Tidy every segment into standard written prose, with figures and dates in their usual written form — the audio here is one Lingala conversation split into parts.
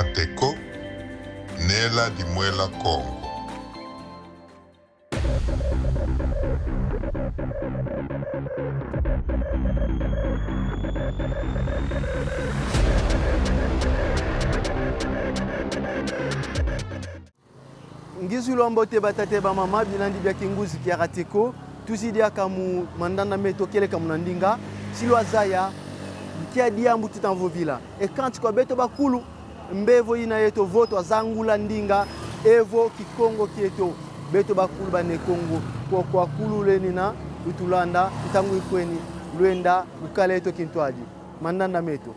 Kiarateko, Nela Dimwela Congo. Ngizu lombote batate ba mama bilandi bya kinguzi Kiarateko tuzidia kamu mandanda meto kele kamunandinga silwazaya kia diambu tutanvovila e quand kwa beto bakulu mbevo ina yeto voto azangula ndinga evo kikongo kieto beto bakulu bane Kongo kwa kulu lenina utulanda utangu ifweni lwenda ukale yeto kintwaji mandanda meto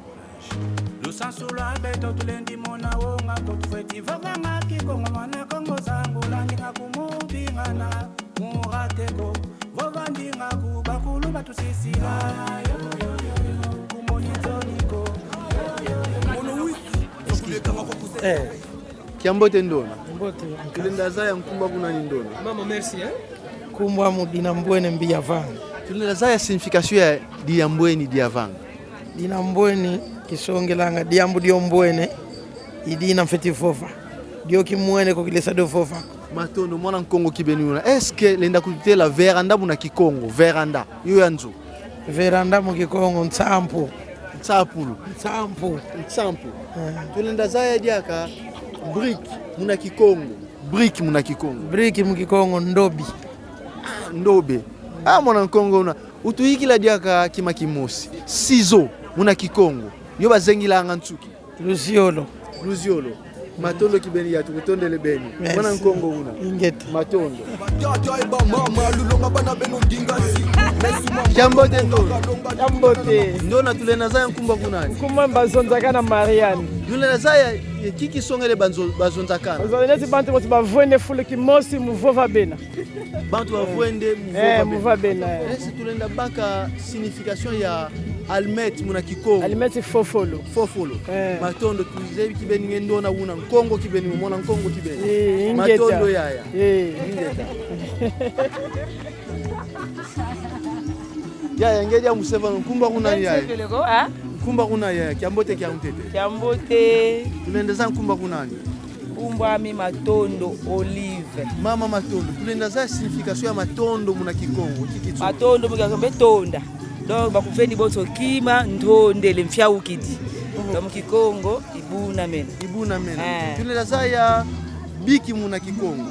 Lusansula beto tulendi mona wonga kutufeti vaganga kikongo mana kongo zangula ndinga kumubingana murateko vovandinga kubakulu batusisila kumonizoniko Kiambote ndona Mbote tulenda zaya mkumba kuna ni ndona mama merci kumbwa mudina mbwene mbia vanga tulenda zaya signification ya diambweni diavanga dina mbwene kisongelanga diambu dio mbwene idina mfeti fofa dio kimwene ko kilesa do fofa matondo mwana Kongo kibenuna eske lenda kutela veranda muna Kikongo veranda yo yanzu veranda mu Kikongo ntsampu tsapulu ntsampu tulenda zaya diaka brick muna Kikongo brick mu Kikongo ndobi ndobe mwana Kongo una utuikila diaka kima kimosi sizo muna Kikongo yo bazengilanga ntsuki luziolo matondo kibeni ya tukutondele beni mwana Kongo una ingete matondo Kiambote ndona tulena zaya nkumba kunani kuma bazonzakana Mariani tulena zaya kiki songele bazonzakana bazonezi bantu boti bavwende fulu kimosi muvova bena bantu bavwende muvova bena esi tulenda baka signification ya almet muna Kikongo almet fofolo matondo tuzebi kibeni ngendona una Kongo kibeni mona Kongo kibeni matondo yaya ingeta yaya ngeja museva nkumba kuna yaya nkumba kuna yaya Kiambote Kiambote tulendeza nkumba kunani kumbwa mi matondo olive mama matondo tulendeza signification ya matondo muna Kikongo kikitso matondo mukakombe tonda donc bakufendi boto kima ndondele mfyaukidi mu Kikongo ibuna mena tulendeza ya biki muna Kikongo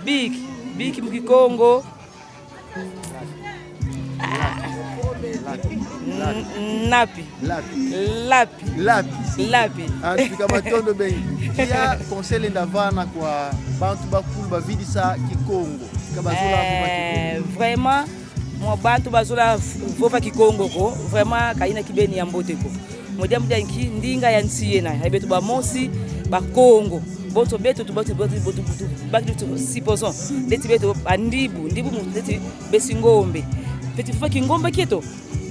biki mu Kikongo lapi antika matondo bengi ya conseil ndavana kwa bantu bakulu bavidisa Kikongo kabazula vraiment mo bantu bazola vofa Kikongo ko vraiment kaina kibeni ya mbote ko modia nki ndinga ya nsiye na beto ba mosi ba Kongo boto beto tu boto bakitu siposon leti beto bandibu mu leti besingombe petit fois Kingombe kito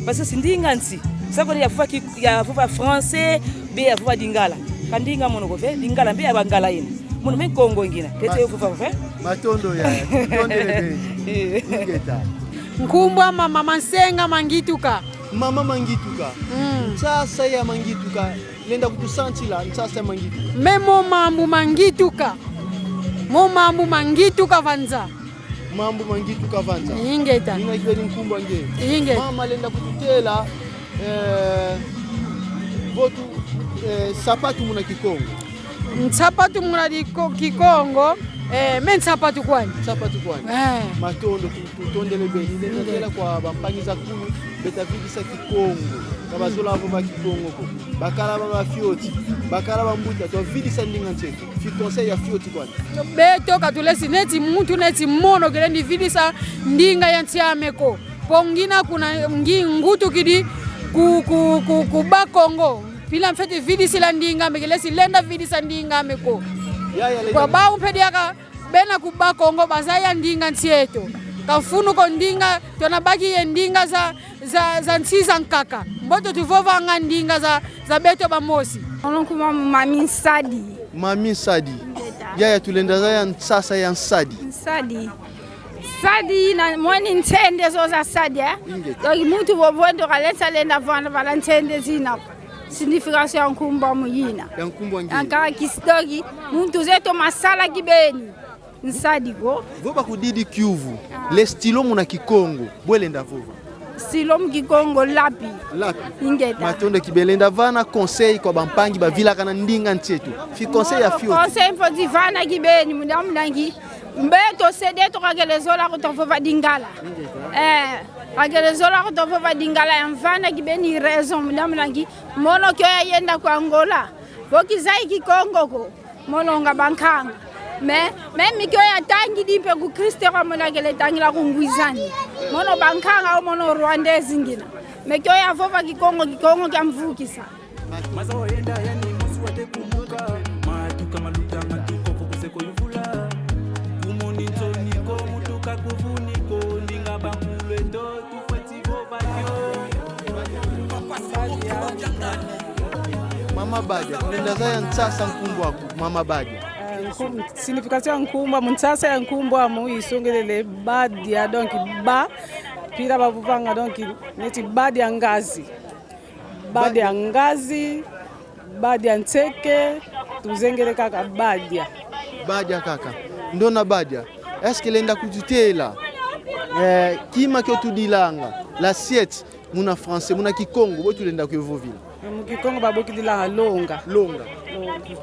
parce que sindinga nsi sako ya fufa français be ya fufa dingala kandinga mono ko fe dingala be ya bangala ina mono men Kongo ngina pete fufa fe matondo ya tondele be ngeta nkumbwa mama Mansenga Mangituka sasa ya Mangituka lenda kutusantila sasa Mangituka memo mambu Mangituka vanza mambo Mangituka vanza ingeta ninga kibeni nkumbwa nge mama lenda kututela votu sapatu muna Kikongo nsapatu muna Kikongo men sapatu kwani matondo tutondele beni ndela kwa bampangiza kulu betavidisa Kikongo kabazola avo ba Kikongo ko bakala ba fioti bakala ba mbuta to vidisa ndinga ncheto fi conseil ya fioti kwani beto katulesi neti muntu neti mono gelendi vidisa ndinga ya ntiameko pongina kuna ngutu kidi ku Bakongo pila mfete vidisi la ndinga megelesi lenda vidisa ndinga meko kwa ba umpedi aka bena ku Bakongo bazaya ndinga ntieto kafunu ko ndinga tonabaki ye ndinga za ntsiza nkaka mboto tuvova nga ndinga za beto bamosi ononkuma Mami Sadi yaya tulenda za ya nsasa ya Sadi na mwani ntende zo za Sadi donc mutu vovendo kalensa lenda vana vala ntende zina signification ya nkumba muyina ya nkumba ngine ankara kistoki muntu zeto masala kibeni nsadiko voba kudidi Kivu le stilo muna Kikongo bwelenda vova stilo mkikongo lapi ingeta matondo kibelenda vana conseil kwa bampangi bavila kana ndinga ntsetu fi conseil ya fio conseil fo divana kibeni mudamdangi mbeto sedeto kakelezola kutofova dingala kakelezola kutofova dingala ya mvana kibeni raison mudamdangi mono kyo yenda kwa Angola bokizai Kikongo ko mono nga bankanga me mikyo ya tangi dipe ku Kristo kwa mona kele tangi la kungwizani mono bankanga au mono Rwanda zingina mikyo ya vova Kikongo kya mvukisa Mazo yenda yani musu wate kumuka matuka maluta matuko kuseko yuvula kumoni nzoni ko mutuka kuvuniko ninga bangulwe ndo tufeti vovakyo Mama Badia nenda zaya ntsasa nkumbu wako Mama Badia signification ya nkumba muntsasa ya nkumba mu isongelele badia donc ba pira bavuvanga donc neti badia ngazi badia ngazi badia nteke tuzengele kaka badia kaka ndona badia est-ce que lenda kututela kima kyo tudilanga l'assiette muna français muna Kikongo bo tulenda ku Vovila mu Kikongo baboki dilanga longa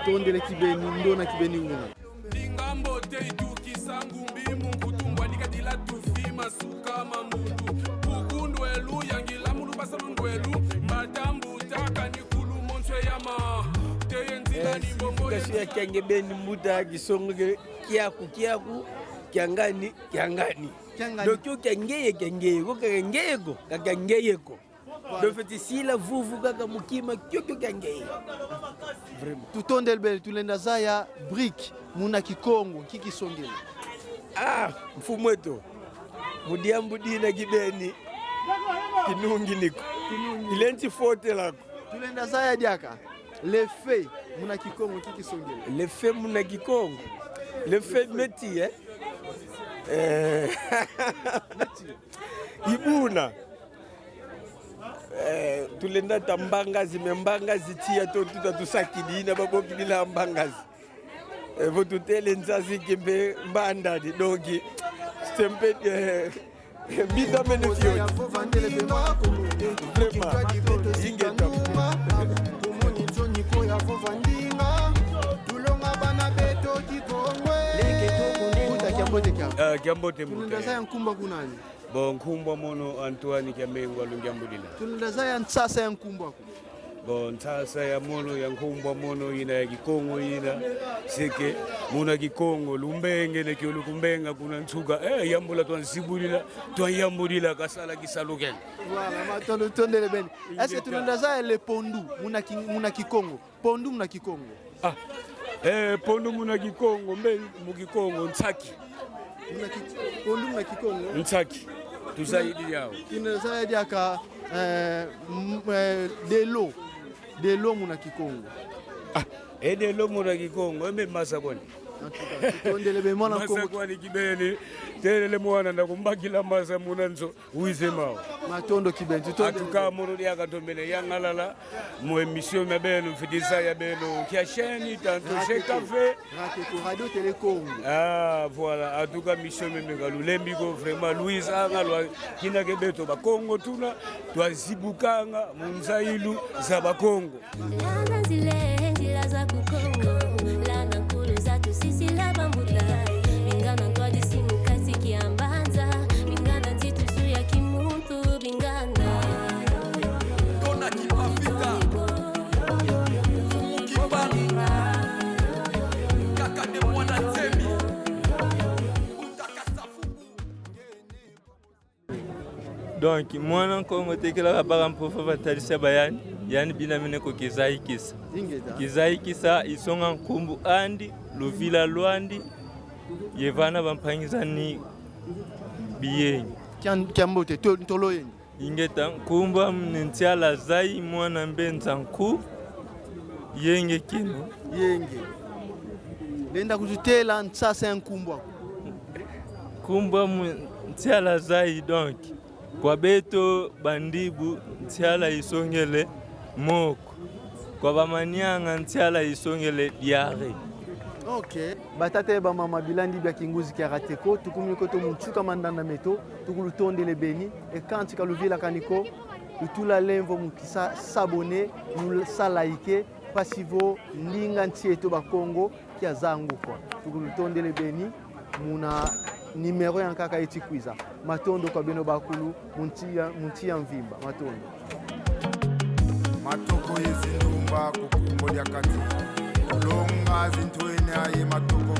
tondele kibeni ndona kibeni nguna Dingambo te itukisa ngumbi munkutumbwa dikatila tufima suka mamundu kukundwelu yangila mulu basalundwelu matambu taka ni kulu monchwe yama teye nzila ni bongo ya kenge beni muta kisongo kiaku kiangani dokyo kengeyeko kakangeyeko dofetisila vuvu kaka mukima kyokyo kangeye vraiment tutondele bele tulenda zaya brick muna Kikongo kikisongela mfumweto mudiambu dina kibeni kinungi niko ilenti fote lako tulenda zaya diaka le fait muna Kikongo kikisongela le fait muna Kikongo le fait meti ibuna tulenda tambangazi membangazi tia to tutatusakidina babokidila mbangazi votutele nzazi kimbe mbandadi dogi stempe bida menefio Kiambote tulenda zaya nkumba kunani bon nkumba mono Antoine Kiamengo alungiambudila tulenda zaya ntsasa ya nkumba ko bon ntsasa ya mono ya nkumba mono ina ya Kikongo ina seke muna Kikongo lumbenge nekiolu kumbenga kuna ntsuka yambula twanyambulila kasala kisalukela voilà matondo tondele bene est-ce que tulenda zaya le pondu muna Kikongo pondu muna Kikongo pondu muna Kikongo mbe mu Kikongo ntsaki pondu muna Kikongo ntsaki tuzaidi yao tunazaidi aka delo muna Kikongo delo muna Kikongo mbe masa kwani tutondele be mwana masa kwani kibeni telele mwana ndakumbakila masa munanzo uizemao matondo kibeni tutondele atukamurudi akatombele yangalala mu emission mabeno mfidisa ya beno kia chaîne tanto chez café radio télé Congo voilà atuka mission memeka lulembi ko vraiment Louise angalwa kina kebeto ba Congo tuna twazibukanga munzailu za ba Congo Donc mwana Kongo tekela baka mpofa batalisa bayani yani binamine ko kizai kisa isonga nkumbu andi luvila lwandi yevana bampangizani biyenyi kiambote ntolo yenyi ingeta nkumba mnentiala zai mwana mbenza nku yenge kino yenge lenda kututela ntsasa ya nkumbu kumba mntiala zai donc kwa beto bandibu ntiala isongele moko kwa bamanianga ntiala isongele diare. Ok. Batate ba mama bilandi bya kinguzi kia rateko tukumiko to munchuka mandana meto tukulutonde le beni e kanti kaluvila kaniko utula lemvo mukisa s'abonner nous sa liker pasivo ndinga ntieto ba Congo kia zangu kwa tukulutonde le beni muna numero yankaka etikwiza matondo kwa beno bakulu muntia mvimba matondo matoko yezindumba kukumbo lya kati longa zintwene aye matoko